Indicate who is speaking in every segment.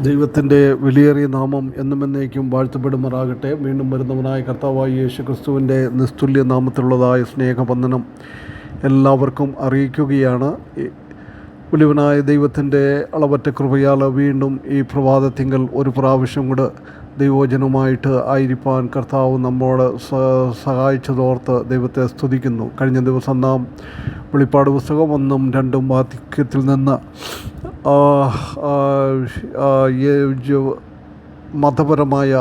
Speaker 1: ദൈവത്തിൻ്റെ വിലയേറിയ നാമം എന്നും എന്നേക്കും വാഴ്ത്തപ്പെടുമാറാകട്ടെ. വീണ്ടും വരുന്നവനായ കർത്താവായ യേശു ക്രിസ്തുവിൻ്റെ നിസ്തുല്യ നാമത്തിലുള്ളതായ സ്നേഹവന്ദനം എല്ലാവർക്കും അറിയിക്കുകയാണ്. വലിയവനായ ദൈവത്തിൻ്റെ അളവറ്റ കൃപയാൽ വീണ്ടും ഈ പ്രഭാതത്തിങ്കൽ ഒരു പ്രാവശ്യം കൂടെ ദൈവവചനവുമായിട്ട് ആയിരിക്കാൻ കർത്താവ് നമ്മോട് സഹായിച്ചതോർത്ത് ദൈവത്തെ സ്തുതിക്കുന്നു. കഴിഞ്ഞ ദിവസം നാം വെളിപ്പാട് പുസ്തകം 1-2 വാക്യത്തിൽ നിന്ന് മതപരമായ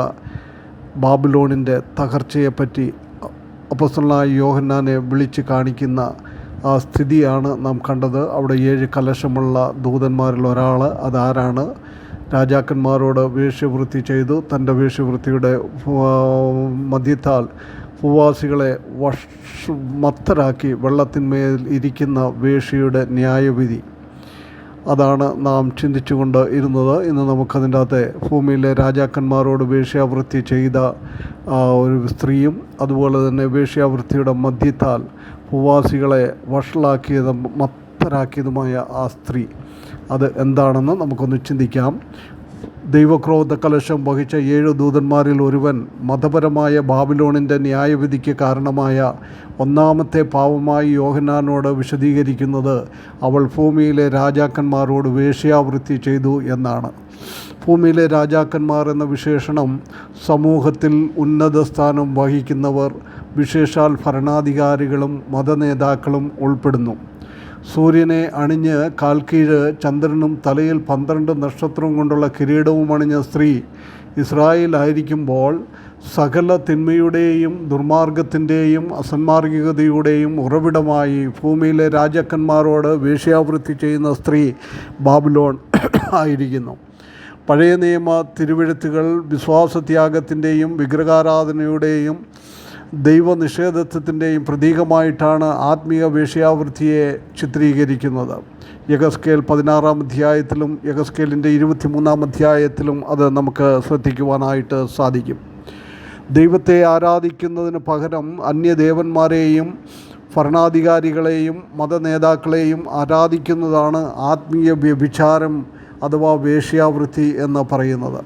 Speaker 1: ബാബിലോണിൻ്റെ തകർച്ചയെപ്പറ്റി അപ്പോസ്തലനായ യോഹന്നാനെ വിളിച്ച് കാണിക്കുന്ന ആ സ്ഥിതിയാണ് നാം കണ്ടത്. അവിടെ 7 കലശമുള്ള ദൂതന്മാരിൽ ഒരാൾ, അതാരാണ്? രാജാക്കന്മാരോട് വേശ്യവൃത്തി ചെയ്തു. തൻ്റെ വേശ്യവൃത്തിയുടെ മധ്യത്താൽ ഭൂവാസികളെ മത്തരാക്കി വെള്ളത്തിന്മേൽ ഇരിക്കുന്ന വേശ്യയുടെ ന്യായവിധി, അതാണ് നാം ചിന്തിച്ചുകൊണ്ട് ഇരുന്നത്. ഇന്ന് നമുക്കതിൻ്റെ അകത്തെ ഭൂമിയിലെ രാജാക്കന്മാരോട് വേശ്യാവൃത്തി ചെയ്ത ഒരു സ്ത്രീയും അതുപോലെ തന്നെ വേശ്യാവൃത്തിയുടെ മധ്യത്താൽ ഭൂവാസികളെ മത്തരാക്കിയതുമായ ആ സ്ത്രീ, അത് എന്താണെന്ന് നമുക്കൊന്ന് ചിന്തിക്കാം. ദൈവക്രോധ കലശം വഹിച്ച 7 ദൂതന്മാരിൽ ഒരുവൻ മതപരമായ ബാബിലോണിൻ്റെ ന്യായവിധിക്ക് കാരണമായ ഒന്നാമത്തെ പാവമായി യോഹന്നാനോട് വിശദീകരിക്കുന്നത് അവൾ ഭൂമിയിലെ രാജാക്കന്മാരോട് വേശ്യാവൃത്തി ചെയ്തു എന്നാണ്. ഭൂമിയിലെ രാജാക്കന്മാർ എന്ന വിശേഷണം സമൂഹത്തിൽ ഉന്നത സ്ഥാനം വഹിക്കുന്നവർ, വിശേഷാൽ ഭരണാധികാരികളും മതനേതാക്കളും ഉൾപ്പെടുന്നു. സൂര്യനെ അണിഞ്ഞ് കാൽക്കീഴ് ചന്ദ്രനും തലയിൽ 12 നക്ഷത്രവും കൊണ്ടുള്ള കിരീടവും അണിഞ്ഞ സ്ത്രീ ഇസ്രായേലായിരിക്കുമ്പോൾ സകല തിന്മയുടെയും ദുർമാർഗത്തിൻ്റെയും അസന്മാർഗികതയുടെയും ഉറവിടമായി ഭൂമിയിലെ രാജാക്കന്മാരോട് വേശ്യാവൃത്തി ചെയ്യുന്ന സ്ത്രീ ബാബിലോൺ ആയിരിക്കുന്നു. പഴയ നിയമ തിരുവെഴുത്തുകൾ വിശ്വാസത്യാഗത്തിൻ്റെയും വിഗ്രഹാരാധനയുടെയും ദൈവനിഷേധത്വത്തിൻ്റെയും പ്രതീകമായിട്ടാണ് ആത്മീയ വേശ്യാവൃത്തിയെ ചിത്രീകരിക്കുന്നത്. യഹസ്കേൽ 16-ാം അധ്യായത്തിലും യഹസ്കേലിൻ്റെ 23-ാം അധ്യായത്തിലും അത് നമുക്ക് ശ്രദ്ധിക്കുവാനായിട്ട് സാധിക്കും. ദൈവത്തെ ആരാധിക്കുന്നതിന് പകരം അന്യദേവന്മാരെയും ഭരണാധികാരികളെയും മതനേതാക്കളെയും ആരാധിക്കുന്നതാണ് ആത്മീയ വ്യഭിചാരം അഥവാ വേശ്യാവൃത്തി എന്ന് പറയുന്നത്.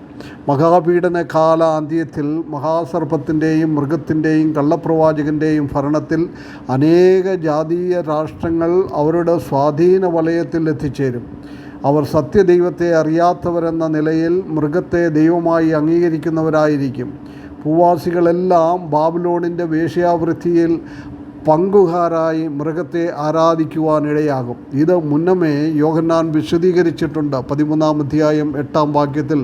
Speaker 1: മഹാപീഡന കാല അന്ത്യത്തിൽ മഹാസർപ്പത്തിൻ്റെയും മൃഗത്തിൻ്റെയും കള്ളപ്രവാചകൻ്റെയും ഭരണത്തിൽ അനേക ജാതീയ രാഷ്ട്രങ്ങൾ അവരുടെ സ്വാധീന വലയത്തിൽ എത്തിച്ചേരും. അവർ സത്യദൈവത്തെ അറിയാത്തവരെന്ന നിലയിൽ മൃഗത്തെ ദൈവമായി അംഗീകരിക്കുന്നവരായിരിക്കും. ഭൂവാസികളെല്ലാം ബാബിലോണിൻ്റെ വേശ്യാവൃത്തിയിൽ പങ്കുകാരായി മൃഗത്തെ ആരാധിക്കുവാനിടയാകും. ഇത് മുന്നമേ യോഹന്നാൻ വിശദീകരിച്ചിട്ടുണ്ട്. 13-ാം അധ്യായം 8-ാം വാക്യത്തിൽ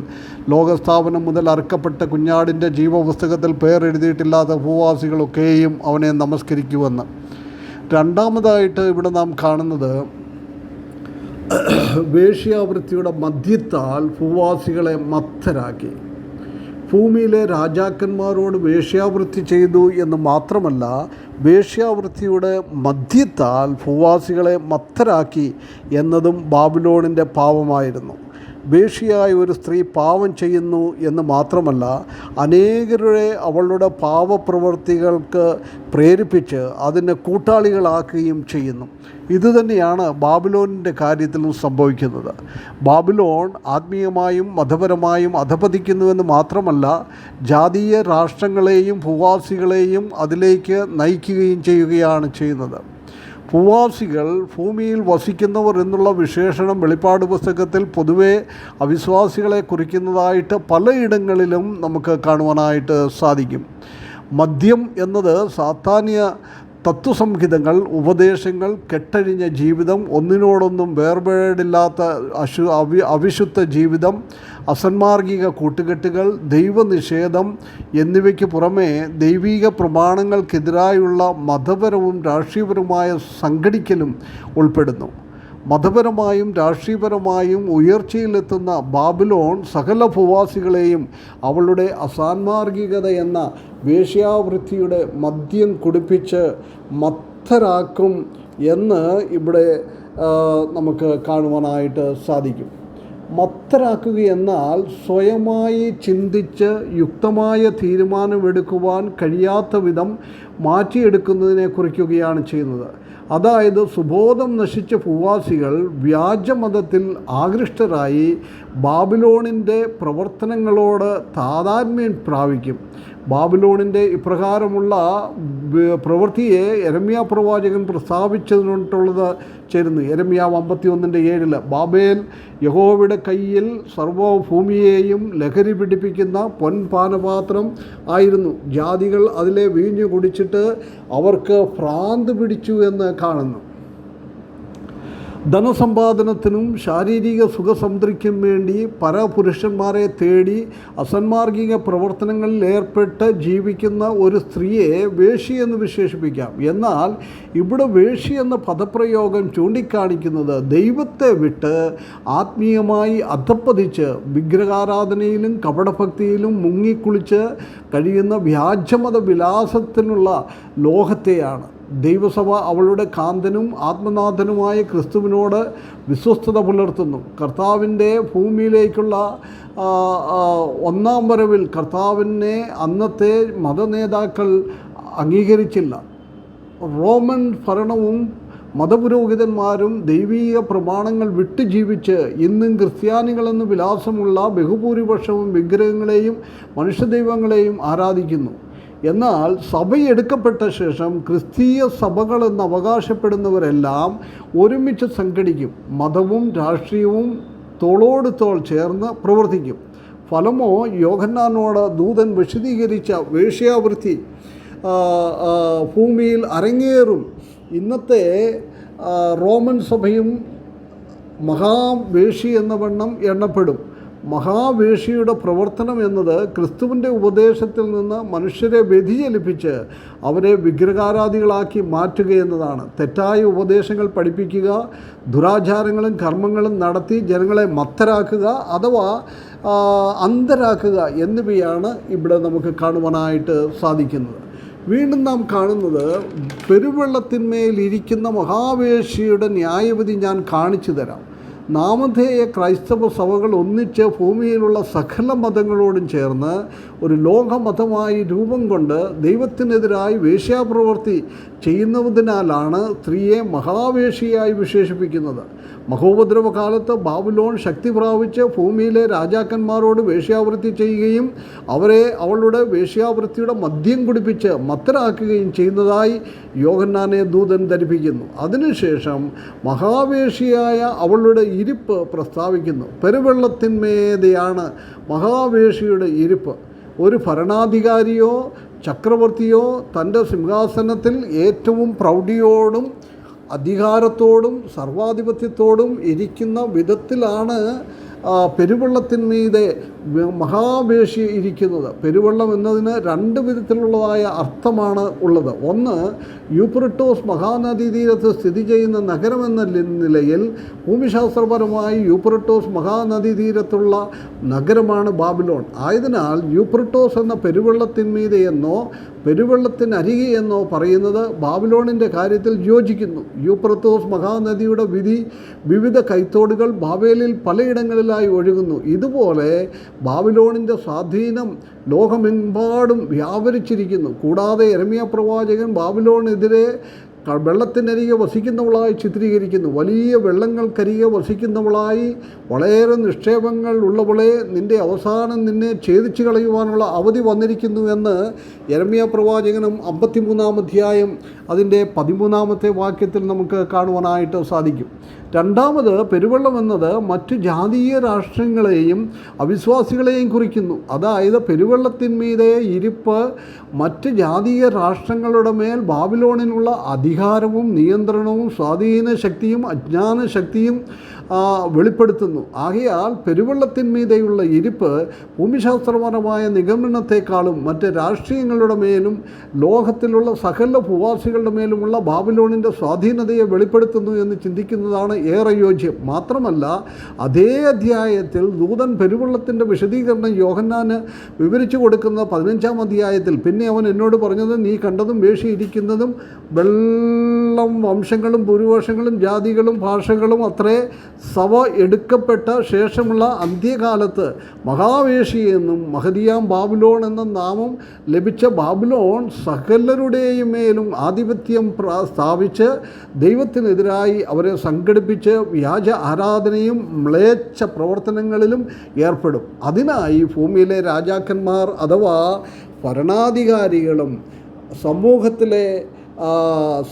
Speaker 1: ലോകസ്ഥാപനം മുതൽ അറുക്കപ്പെട്ട കുഞ്ഞാടിൻ്റെ ജീവപുസ്തകത്തിൽ പേരെഴുതിയിട്ടില്ലാത്ത ഭൂവാസികളൊക്കെയും അവനെ നമസ്കരിക്കുമെന്ന്. രണ്ടാമതായിട്ട് ഇവിടെ നാം കാണുന്നത് വേശ്യാവൃത്തിയുടെ മധ്യത്താൽ ഭൂവാസികളെ മത്തരാക്കി. ഭൂമിയിലെ രാജാക്കന്മാരോട് വേശ്യാവൃത്തി ചെയ്തു എന്ന് മാത്രമല്ല, വേശ്യാവൃത്തിയുടെ മധ്യത്താൽ ഭൂവാസികളെ മത്തരാക്കി എന്നതും ബാബിലോണിൻ്റെ പാപമായിരുന്നു. വേശ്യയായ ഒരു സ്ത്രീ പാപം ചെയ്യുന്നു എന്ന് മാത്രമല്ല, അനേകരുടെ അവളുടെ പാപപ്രവൃത്തികൾക്ക് പ്രേരിപ്പിച്ച് അതിനെ കൂട്ടാളികളാക്കുകയും ചെയ്യുന്നു. ഇതുതന്നെയാണ് ബാബിലോണിൻ്റെ കാര്യത്തിലും സംഭവിക്കുന്നത്. ബാബിലോൺ ആത്മീയമായും മതപരമായും അധപതിക്കുന്നുവെന്ന് മാത്രമല്ല, ജാതീയ രാഷ്ട്രങ്ങളെയും ഭൂവാസികളെയും അതിലേക്ക് നയിക്കുകയും ചെയ്യുകയാണ് ചെയ്യുന്നത്. ഭൂവാസികൾ ഭൂമിയിൽ വസിക്കുന്നവർ എന്നുള്ള വിശേഷണം വെളിപ്പാട് പുസ്തകത്തിൽ പൊതുവെ അവിശ്വാസികളെ കുറിക്കുന്നതായിട്ട് പലയിടങ്ങളിലും നമുക്ക് കാണുവാനായിട്ട് സാധിക്കും. മദ്യം എന്നത് സാത്താന്യ തത്വസംഹിതങ്ങൾ, ഉപദേശങ്ങൾ, കെട്ടഴിഞ്ഞ ജീവിതം, ഒന്നിനോടൊന്നും വേർപേടില്ലാത്ത അവിശുദ്ധ ജീവിതം, അസന്മാർഗിക കൂട്ടുകെട്ടുകൾ, ദൈവനിഷേധം എന്നിവയ്ക്ക് പുറമേ ദൈവിക പ്രമാണങ്ങൾക്കെതിരായുള്ള മതപരവും രാഷ്ട്രീയപരമായ സംഘടിക്കലും ഉൾപ്പെടുന്നു. മതപരമായും രാഷ്ട്രീയപരമായും ഉയർച്ചയിലെത്തുന്ന ബാബിലോൺ സകല ഭൂവാസികളെയും അവളുടെ അസാന്മാർഗികത എന്ന വേശ്യാവൃത്തിയുടെ മദ്യം കുടിപ്പിച്ച് മത്തരാക്കും എന്ന് ഇവിടെ നമുക്ക് കാണുവാനായിട്ട് സാധിക്കും. മത്തരാക്കുക എന്നാൽ സ്വയമായി ചിന്തിച്ച് യുക്തമായ തീരുമാനമെടുക്കുവാൻ കഴിയാത്ത വിധം മാറ്റിയെടുക്കുന്നതിനെ കുറിക്കുകയാണ് ചെയ്യുന്നത്. അതായത് സുബോധം നശിച്ച ഭൂവാസികൾ വ്യാജമതത്തിൽ ആകൃഷ്ടരായി ബാബിലോണിൻ്റെ പ്രവർത്തനങ്ങളോട് താതാത്മ്യം പ്രാപിക്കും. ബാബിലോണിൻ്റെ ഇപ്രകാരമുള്ള പ്രവൃത്തിയെ യെരമ്യാ പ്രവാചകൻ പ്രസ്താവിച്ചതിനോട്ടുള്ളത് ചേരുന്നു. യെരമ്യാവ് 51:7 ബാബേൽ യഹോവയുടെ കയ്യിൽ സർവ്വഭൂമിയെയും ലഹരി പിടിപ്പിക്കുന്ന പൊൻപാനപാത്രം ആയിരുന്നു. ജാതികൾ അതിലെ വീഞ്ഞു കുടിച്ചിട്ട് അവർക്ക് ഭ്രാന്ത് പിടിച്ചു എന്ന് കാണുന്നു. ധനസമ്പാദനത്തിനും ശാരീരിക സുഖസംതൃപ്തിക്കും വേണ്ടി പരപുരുഷന്മാരെ തേടി അസന്മാർഗിക പ്രവർത്തനങ്ങളിൽ ഏർപ്പെട്ട് ജീവിക്കുന്ന ഒരു സ്ത്രീയെ വേശ്യ എന്ന് വിശേഷിപ്പിക്കാം. എന്നാൽ ഇവിടെ വേശ്യ എന്ന പദപ്രയോഗം ചൂണ്ടിക്കാണിക്കുന്നത് ദൈവത്തെ വിട്ട് ആത്മീയമായി അധപ്പതിച്ച് വിഗ്രഹാരാധനയിലും കപടഭക്തിയിലും മുങ്ങിക്കുളിച്ച് കഴിയുന്ന വ്യാജമത വിലാസത്തിനുള്ള ലോകത്തെയാണ്. ദൈവസഭ അവളുടെ കാന്തനും ആത്മനാഥനുമായ ക്രിസ്തുവിനോട് വിശ്വസ്തത പുലർത്തുന്നു. കർത്താവിൻ്റെ ഭൂമിയിലേക്കുള്ള ഒന്നാം വരവിൽ കർത്താവിനെ അന്നത്തെ മതനേതാക്കൾ അംഗീകരിച്ചില്ല. റോമൻ ഭരണവും മതപുരോഹിതന്മാരും ദൈവീക പ്രമാണങ്ങൾ വിട്ടു ജീവിച്ച് ഇന്നും ക്രിസ്ത്യാനികളെന്ന് വിലാസമുള്ള ബഹുഭൂരിപക്ഷവും വിഗ്രഹങ്ങളെയും മനുഷ്യദൈവങ്ങളെയും ആരാധിക്കുന്നു. എന്നാൽ സഭയെടുക്കപ്പെട്ട ശേഷം ക്രിസ്തീയ സഭകളെന്ന് അവകാശപ്പെടുന്നവരെല്ലാം ഒരുമിച്ച് സംഘടിക്കും. മതവും രാഷ്ട്രീയവും തോളോട് തോൾ ചേർന്ന് പ്രവർത്തിക്കും. ഫലമോ യോഹന്നാനോട് ദൂതൻ വിശദീകരിച്ച വേശ്യാവൃത്തി ഭൂമിയിൽ അരങ്ങേറും. ഇന്നത്തെ റോമൻ സഭയും മഹാവേശി എന്ന വണ്ണം എണ്ണപ്പെടും. മഹാവേശിയുടെ പ്രവർത്തനം എന്നത് ക്രിസ്തുവിൻ്റെ ഉപദേശത്തിൽ നിന്ന് മനുഷ്യരെ വ്യതിചലിപ്പിച്ച് അവരെ വിഗ്രഹാരാധികളാക്കി മാറ്റുക എന്നതാണ്. തെറ്റായ ഉപദേശങ്ങൾ പഠിപ്പിക്കുക, ദുരാചാരങ്ങളും കർമ്മങ്ങളും നടത്തി ജനങ്ങളെ മത്തരാക്കുക അഥവാ അന്ധരാക്കുക എന്നിവയാണ് ഇവിടെ നമുക്ക് കാണുവാനായിട്ട് സാധിക്കുന്നത്. വീണ്ടും നാം കാണുന്നത് പെരുവെള്ളത്തിന്മേലിരിക്കുന്ന മഹാവേശിയുടെ ന്യായവിധി ഞാൻ കാണിച്ചു തരാം. നാമധേയ ക്രൈസ്തവ സഭകൾ ഒന്നിച്ച് ഭൂമിയിലുള്ള സകല മതങ്ങളോടും ചേർന്ന് ഒരു ലോകമതമായി രൂപം കൊണ്ട് ദൈവത്തിനെതിരായി വേശ്യാപ്രവൃത്തി ചെയ്യുന്നതിനാലാണ് സ്ത്രീയെ മഹാവേശിയായി വിശേഷിപ്പിക്കുന്നത്. മഹോപദ്രവകാലത്ത് ബാബിലോൺ ശക്തി പ്രാപിച്ച് ഭൂമിയിലെ രാജാക്കന്മാരോട് വേശ്യാവൃത്തി ചെയ്യുകയും അവരെ അവളുടെ വേശ്യാവൃത്തിയുടെ മദ്യം കുടിപ്പിച്ച് മത്തരാക്കുകയും ചെയ്യുന്നതായി യോഹന്നാനെ ദൂതൻ ധരിപ്പിക്കുന്നു. അതിനുശേഷം മഹാവേശിയായ അവളുടെ ഇരിപ്പ് പ്രസ്താവിക്കുന്നു. പെരുവെള്ളത്തിന്മേതെയാണ് മഹാവേശിയുടെ ഇരിപ്പ്. ഒരു ഭരണാധികാരിയോ ചക്രവർത്തിയോ തൻ്റെ സിംഹാസനത്തിൽ ഏറ്റവും പ്രൗഢിയോടും അധികാരത്തോടും സർവാധിപത്യത്തോടും ഇരിക്കുന്ന വിധത്തിലാണ് പെരുവെള്ളത്തിന്മീതെ മഹാവേശി ഇരിക്കുന്നത്. പെരുവെള്ളം എന്നതിന് രണ്ട് വിധത്തിലുള്ളതായ അർത്ഥമാണ് ഉള്ളത്. ഒന്ന്, യൂപ്രട്ടോസ് മഹാനദീതീരത്ത് സ്ഥിതി ചെയ്യുന്ന നഗരമെന്ന നിലയിൽ ഭൂമിശാസ്ത്രപരമായി യൂപ്രട്ടോസ് മഹാനദീതീരത്തുള്ള നഗരമാണ് ബാബിലോൺ. ആയതിനാൽ യൂപ്രട്ടോസ് എന്ന പെരുവെള്ളത്തിന്മീതെ എന്നോ പെരുവെള്ളത്തിനരികെ എന്നോ പറയുന്നത് ബാബിലോണിൻ്റെ കാര്യത്തിൽ യോജിക്കുന്നു. യൂപ്രട്ടോസ് മഹാനദിയുടെ വിവിധ കൈത്തോടുകൾ ബാബേലിൽ പലയിടങ്ങളിലായി ഒഴുകുന്നു. ഇതുപോലെ ബാബിലോണിൻ്റെ സ്വാധീനം ലോകമെമ്പാടും വ്യാപരിച്ചിരിക്കുന്നു. കൂടാതെ യെരമ്യാ പ്രവാചകൻ ബാബിലോണിനെതിരെ വെള്ളത്തിനരികെ വസിക്കുന്നവളായി ചിത്രീകരിക്കുന്നു. വലിയ വെള്ളങ്ങൾക്കരികെ വസിക്കുന്നവളായി വളരെ നിക്ഷേപങ്ങൾ ഉള്ളവളെ, നിൻ്റെ അവസാനം നിന്നെ ഛേദിച്ചു കളയുവാനുള്ള അവധി വന്നിരിക്കുന്നു എന്ന് യെരമ്യാ പ്രവാചകനും 53-ാം അധ്യായം അതിൻ്റെ 13-ാമത്തെ വാക്യത്തിൽ നമുക്ക് കാണുവാനായിട്ട് സാധിക്കും. രണ്ടാമത്, പെരുവെള്ളം എന്നത് മറ്റു ജാതീയ രാഷ്ട്രങ്ങളെയും അവിശ്വാസികളെയും കുറിക്കുന്നു. അതായത് പെരുവെള്ളത്തിന്മീതെ ഇരിപ്പ് മറ്റ് ജാതീയ രാഷ്ട്രങ്ങളുടെ മേൽ ബാബിലോണിനുള്ള അധികാരവും നിയന്ത്രണവും സ്വാധീന ശക്തിയും അജ്ഞാന ശക്തിയും വെളിപ്പെടുത്തുന്നു. ആകയാൽ പെരുവെള്ളത്തിന്മീതെയുള്ള ഇരിപ്പ് ഭൂമിശാസ്ത്രപരമായ നിഗമനത്തെക്കാളും മറ്റ് രാഷ്ട്രീയങ്ങളുടെ മേലും ലോകത്തിലുള്ള സകല ഭൂവാസികളുടെ മേലുമുള്ള ബാബിലോണിൻ്റെ സ്വാധീനതയെ വെളിപ്പെടുത്തുന്നു എന്ന് ചിന്തിക്കുന്നതാണ് ഏറെ യോജ്യം. മാത്രമല്ല, അതേ അധ്യായത്തിൽ ദൂതൻ പെരുവെള്ളത്തിൻ്റെ വിശദീകരണം യോഹന്നാന് വിവരിച്ചു കൊടുക്കുന്ന 15-ാം അധ്യായത്തിൽ പിന്നെ അവൻ എന്നോട് പറഞ്ഞത്, നീ കണ്ടതും വേഷിയിരിക്കുന്നതും വെള്ള പേരുള്ള വംശങ്ങളും ഭൂരിപക്ഷങ്ങളും ജാതികളും ഭാഷകളും അത്രേ സഭ എടുക്കപ്പെട്ട ശേഷമുള്ള അന്ത്യകാലത്ത് മഹാവേശിയെന്നും മഹദിയാം ബാബിലോൺ എന്ന നാമം ലഭിച്ച ബാബിലോൺ സകലരുടെയും മേലും ആധിപത്യം സ്ഥാപിച്ച് ദൈവത്തിനെതിരായി അവരെ സംഘടിപ്പിച്ച് വ്യാജ ആരാധനയും മ്ലേച്ഛ പ്രവർത്തനങ്ങളിലും ഏർപ്പെടും. അതിനായി ഭൂമിയിലെ രാജാക്കന്മാർ അഥവാ ഭരണാധികാരികളും സമൂഹത്തിലെ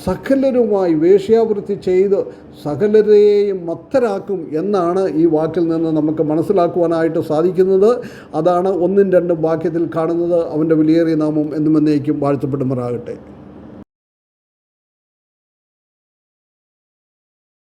Speaker 1: സകലരുമായി വേശ്യാവൃത്തി ചെയ്ത് സകലരെയും മത്തരാക്കും എന്നാണ് ഈ വാക്കിൽ നിന്ന് നമുക്ക് മനസ്സിലാക്കുവാനായിട്ട് സാധിക്കുന്നത്. അതാണ് 1-2 വാക്യത്തിൽ കാണുന്നത്. അവൻ്റെ വിലയേറിയ നാമം എന്നും എന്നേക്കും വാഴ്ത്തപ്പെടുമാറാകട്ടെ.